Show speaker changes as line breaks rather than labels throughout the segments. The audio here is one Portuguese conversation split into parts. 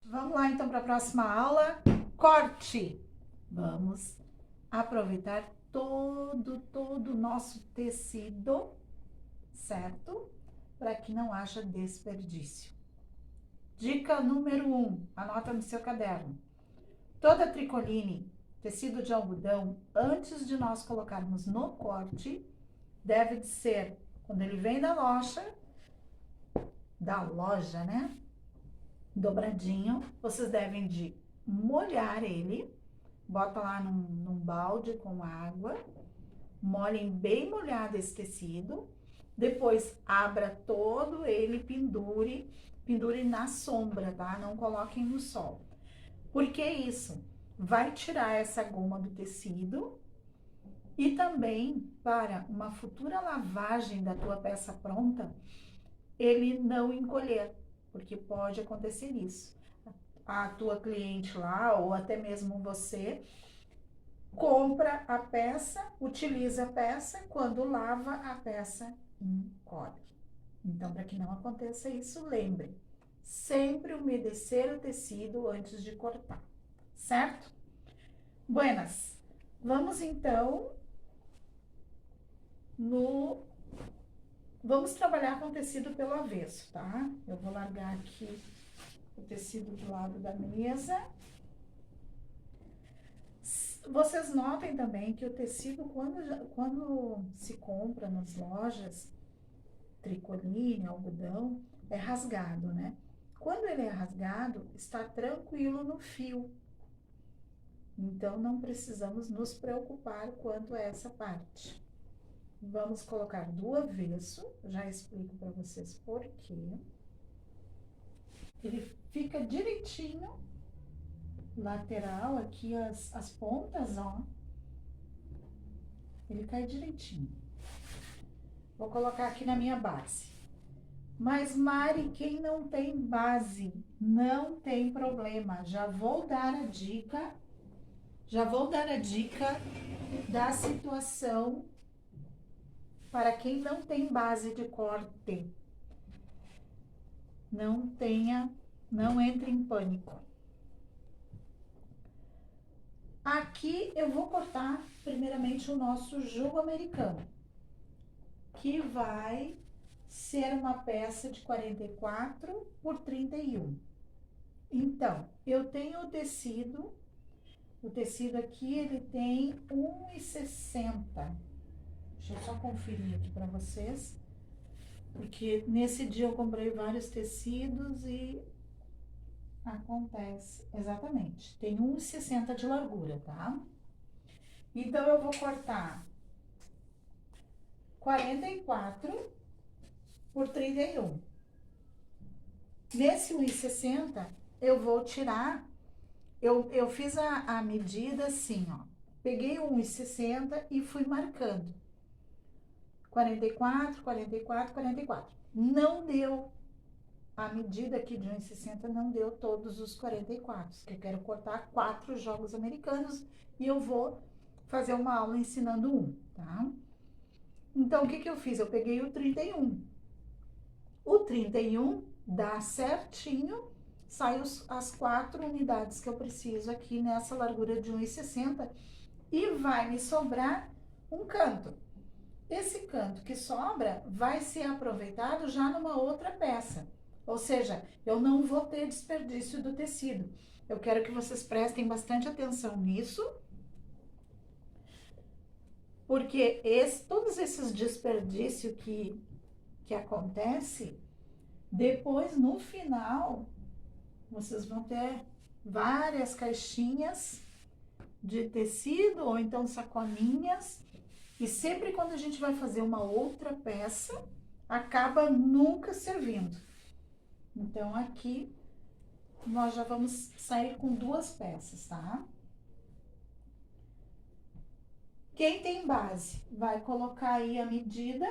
Vamos lá então para a próxima aula. Corte. Vamos aproveitar todo o nosso tecido, certo? Para que não haja desperdício. Dica número 1, anota no seu caderno. Toda tricoline, tecido de algodão, antes de nós colocarmos no corte, deve de ser, quando ele vem da loja, né? Dobradinho, vocês devem de molhar ele, bota lá num balde com água, molhem bem molhado esse tecido, depois abra todo ele, pendure na sombra, tá? Não coloquem no sol. Por que isso? Vai tirar essa goma do tecido e também para uma futura lavagem da tua peça pronta, ele não encolher, porque pode acontecer isso. A tua cliente lá, ou até mesmo você, compra a peça, utiliza a peça, quando lava a peça encolhe. Então, para que não aconteça isso, lembre, sempre umedecer o tecido antes de cortar, certo? Buenas, vamos então Vamos trabalhar com tecido pelo avesso, tá? Eu vou largar aqui o tecido do lado da mesa. Vocês notem também que o tecido, quando se compra nas lojas, tricoline, algodão, é rasgado, né? Quando ele é rasgado, está tranquilo no fio. Então, não precisamos nos preocupar quanto a essa parte. Vamos colocar do avesso, já explico para vocês por quê. Ele fica direitinho, lateral, aqui as pontas, ó. Ele cai direitinho. Vou colocar aqui na minha base. Mas, Mari, quem não tem base, não tem problema. Já vou dar a dica da situação para quem não tem base de corte. Não entre em pânico. Aqui eu vou cortar primeiramente o nosso jugo americano, que vai ser uma peça de 44 por 31. Então, eu tenho o tecido aqui, ele tem 1,60. Deixa eu só conferir aqui para vocês, porque nesse dia eu comprei vários tecidos e acontece, exatamente, tem 1,60 de largura, tá? Então, eu vou cortar 44 por 31. Nesse 1,60, eu vou tirar, eu fiz a medida assim, ó. Peguei 1,60 e fui marcando. 44, 44, 44. Não deu. A medida aqui de 1,60 não deu todos os 44, que eu quero cortar 4 jogos americanos e eu vou fazer uma aula ensinando um, tá? Então, o que eu fiz? Eu peguei o 31. O 31 dá certinho, sai as 4 unidades que eu preciso aqui nessa largura de 1,60 e vai me sobrar um canto. Esse canto que sobra vai ser aproveitado já numa outra peça. Ou seja, eu não vou ter desperdício do tecido. Eu quero que vocês prestem bastante atenção nisso, porque todos esses desperdícios que acontece, depois no final, vocês vão ter várias caixinhas de tecido ou então sacolinhas. E sempre quando a gente vai fazer uma outra peça, acaba nunca servindo. Então, aqui, nós já vamos sair com 2 peças, tá? Quem tem base, vai colocar aí a medida.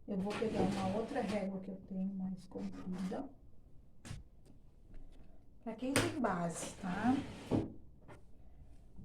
Eu vou pegar uma outra régua que eu tenho mais comprida. Para quem tem base, tá?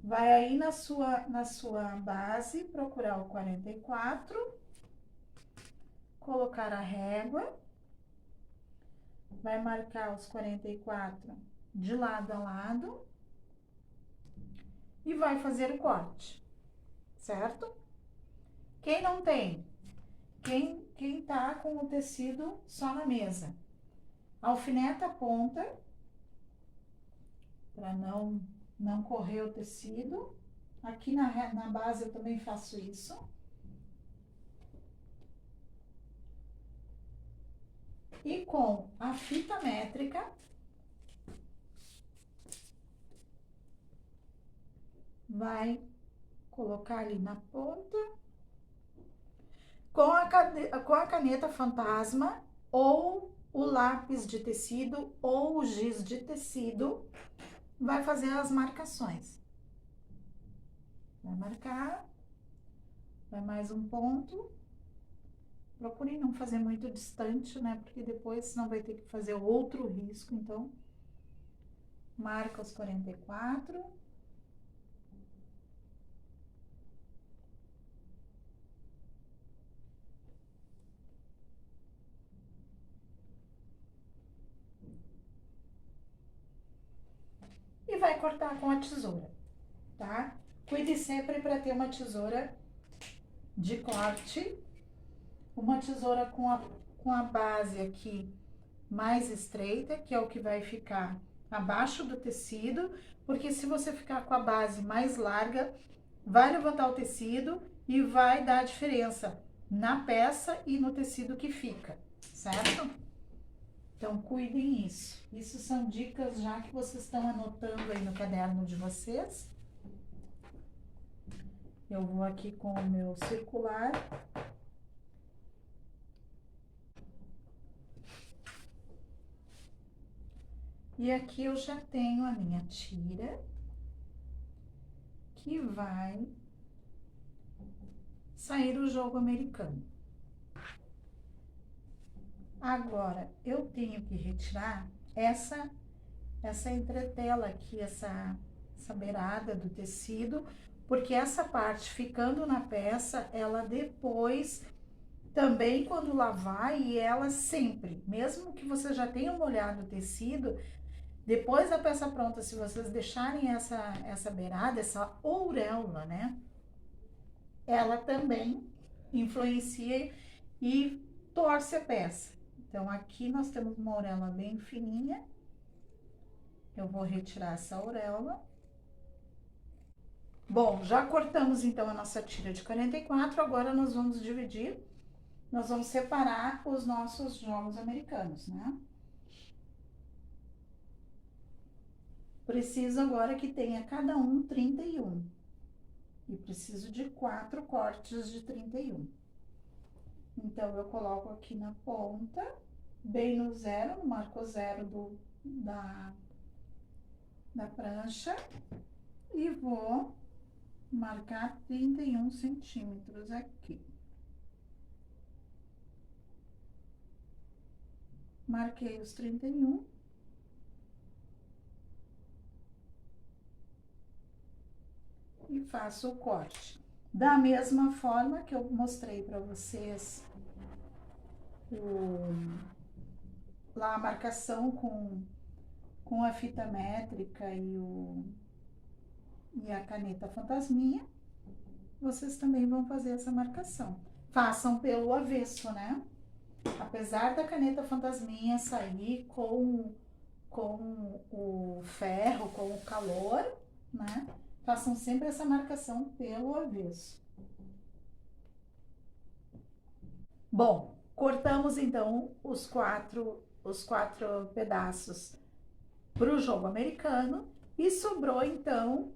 Vai aí na sua base, procurar o 44 colocar a régua, vai marcar os 44 de lado a lado e vai fazer o corte, certo? Quem não tem, quem tá com o tecido só na mesa, alfineta a ponta, para não correr o tecido. Aqui na base eu também faço isso. E com a fita métrica, vai colocar ali na ponta. Com a caneta fantasma, ou o lápis de tecido, ou o giz de tecido, vai fazer as marcações. Vai marcar, vai mais um ponto. Procure não fazer muito distante, né? Porque depois senão vai ter que fazer outro risco, então marca os 44. E vai cortar com a tesoura, tá? Cuide sempre para ter uma tesoura de corte, uma tesoura com a base aqui mais estreita, que é o que vai ficar abaixo do tecido, porque se você ficar com a base mais larga, vai levantar o tecido e vai dar diferença na peça e no tecido que fica, certo? Então, cuidem isso. Isso são dicas já que vocês estão anotando aí no caderno de vocês. Eu vou aqui com o meu circular. E aqui eu já tenho a minha tira, que vai sair o jogo americano. Agora, eu tenho que retirar essa entretela aqui, essa beirada do tecido, porque essa parte ficando na peça, ela depois, também quando lavar, e ela sempre, mesmo que você já tenha molhado o tecido, depois da peça pronta, se vocês deixarem essa beirada, essa auréola, né? Ela também influencia e torce a peça. Então, aqui nós temos uma auréola bem fininha. Eu vou retirar essa auréola. Bom, já cortamos então a nossa tira de 44, agora nós vamos dividir, nós vamos separar os nossos jogos americanos, né? Preciso agora que tenha cada um 31. E preciso de 4 cortes de 31. Então, eu coloco aqui na ponta, bem no zero, no marco zero da prancha, e vou marcar 31 centímetros aqui. Marquei os 31. E faço o corte. Da mesma forma que eu mostrei para vocês lá a marcação com a fita métrica e a caneta fantasminha, vocês também vão fazer essa marcação. Façam pelo avesso, né? Apesar da caneta fantasminha sair com o ferro, com o calor, né? Façam sempre essa marcação pelo avesso. Bom, cortamos então os quatro pedaços para o jogo americano e sobrou então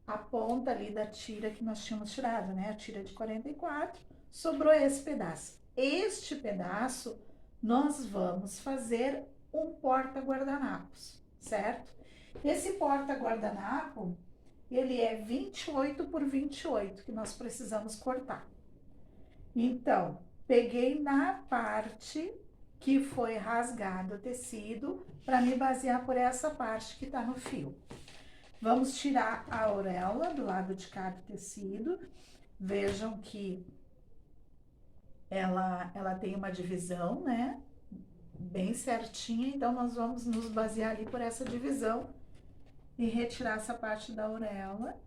a ponta ali da tira que nós tínhamos tirado, né? A tira de 44, sobrou esse pedaço. Este pedaço nós vamos fazer um porta-guardanapos, certo? Esse porta-guardanapo, ele é 28 por 28 que nós precisamos cortar. Então, peguei na parte que foi rasgado o tecido para me basear por essa parte que tá no fio. Vamos tirar a auréola do lado de cá do tecido. Vejam que ela tem uma divisão, né? Bem certinha, então nós vamos nos basear ali por essa divisão e retirar essa parte da auréola.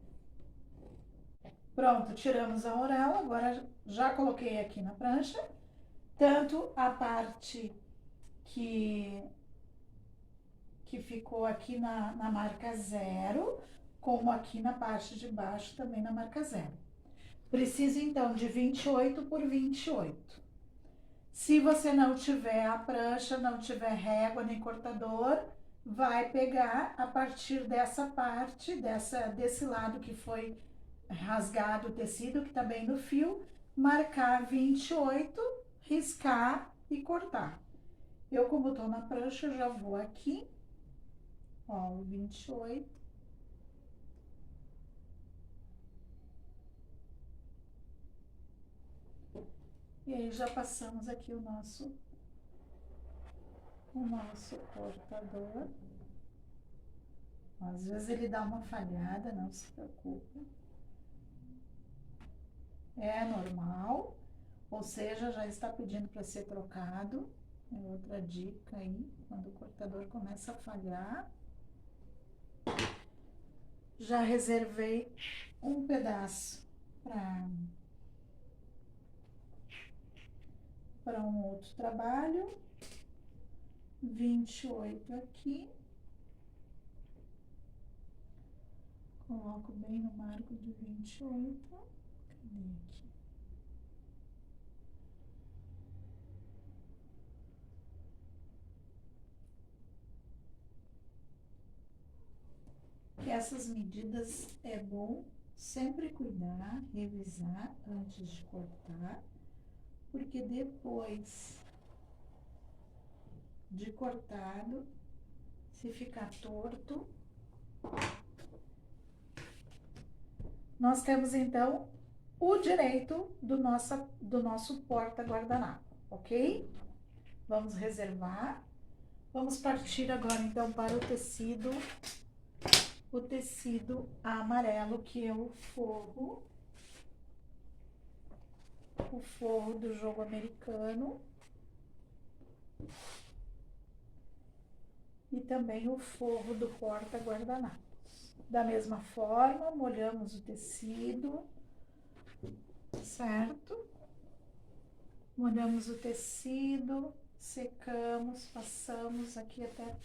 Pronto, tiramos a auréola, agora já coloquei aqui na prancha, tanto a parte que ficou aqui na marca 0, como aqui na parte de baixo também na marca 0. Preciso então de 28 por 28. Se você não tiver a prancha, não tiver régua nem cortador, vai pegar a partir dessa parte, desse lado que foi rasgado o tecido, que tá bem no fio, marcar 28, riscar e cortar. Eu, como tô na prancha, já vou aqui, ó, o 28. E aí, já passamos aqui o nosso cortador. Às vezes ele dá uma falhada, não se preocupe. É normal, ou seja, já está pedindo para ser trocado. É outra dica aí, quando o cortador começa a falhar. Já reservei um pedaço para um outro trabalho. 28 aqui. Coloco bem no marco de 28. Cadê aqui? Essas medidas é bom sempre cuidar, revisar antes de cortar, porque depois de cortado, se ficar torto, nós temos então o direito do nosso porta-guardanapo, ok? Vamos reservar. Vamos partir agora então para o tecido amarelo, que é o forro do jogo americano. E também o forro do porta-guardanapos. Da mesma forma, molhamos o tecido, certo? Molhamos o tecido, secamos, passamos aqui até...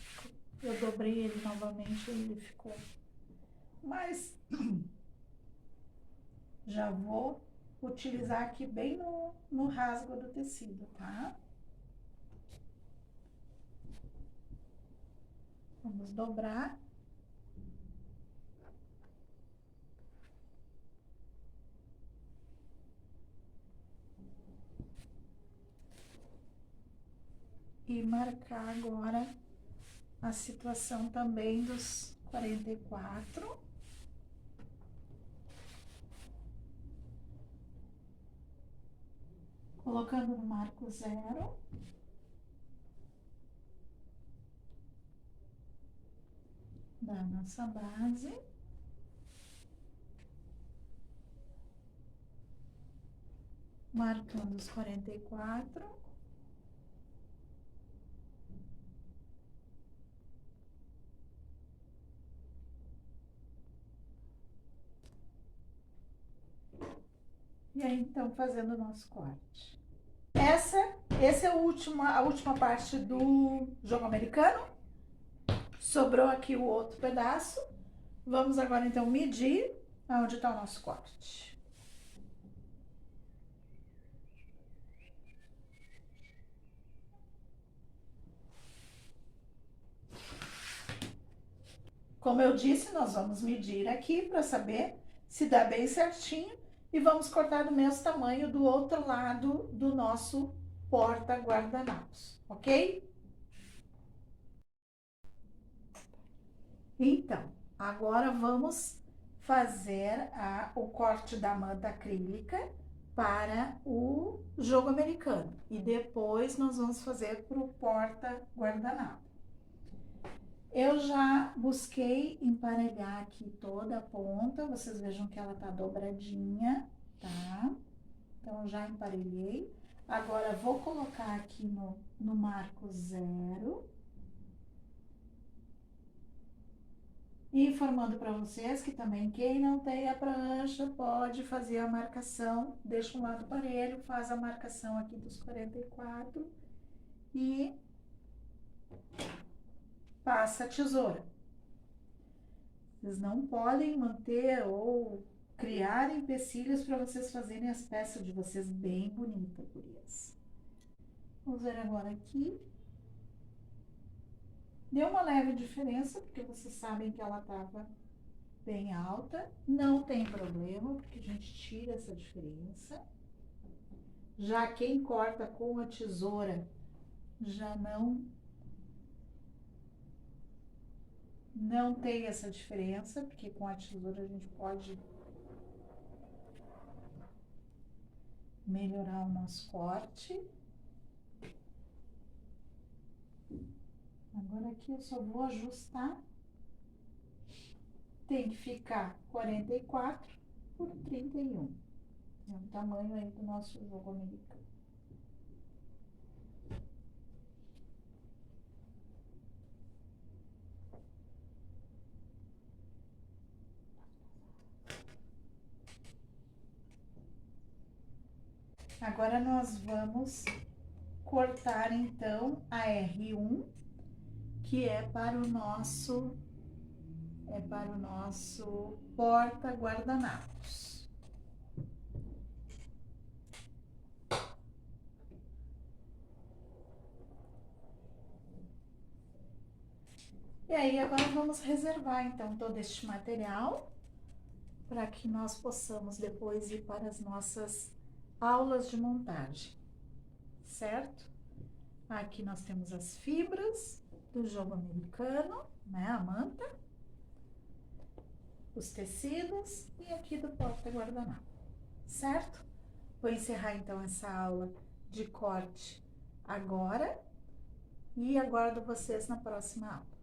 Eu dobrei ele novamente e ele ficou... Mas já vou utilizar aqui bem no rasgo do tecido, tá? Vamos dobrar. E marcar agora a situação também dos 44. Colocando no marco 0. Da nossa base. Marcando os 44. E aí, então, fazendo o nosso corte. Essa é a última parte do jogo americano. Sobrou aqui o outro pedaço. Vamos agora, então, medir aonde está o nosso corte. Como eu disse, nós vamos medir aqui para saber se dá bem certinho e vamos cortar do mesmo tamanho do outro lado do nosso porta-guardanapos, ok? Então, agora vamos fazer o corte da manta acrílica para o jogo americano e depois nós vamos fazer para o porta-guardanapo. Eu já busquei emparelhar aqui toda a ponta, vocês vejam que ela tá dobradinha, tá? Então, já emparelhei. Agora, vou colocar aqui no marco 0. E informando para vocês que também quem não tem a prancha pode fazer a marcação, deixa um lado parelho, faz a marcação aqui dos 44 e passa a tesoura. Vocês não podem manter ou criar empecilhos para vocês fazerem as peças de vocês bem bonitas, gurias. Vamos ver agora aqui. Deu uma leve diferença, porque vocês sabem que ela estava bem alta. Não tem problema, porque a gente tira essa diferença. Já quem corta com a tesoura já não tem essa diferença, porque com a tesoura a gente pode melhorar o nosso corte. Agora aqui eu só vou ajustar. Tem que ficar 44 por 31. É o tamanho aí do nosso jogo americano. Agora nós vamos cortar então a R1, que é para o nosso porta-guardanapos. E aí agora vamos reservar então todo este material para que nós possamos depois ir para as nossas aulas de montagem, certo? Aqui nós temos as fibras do jogo americano, né, a manta, os tecidos e aqui do porta-guardanapo, certo? Vou encerrar então essa aula de corte agora e aguardo vocês na próxima aula.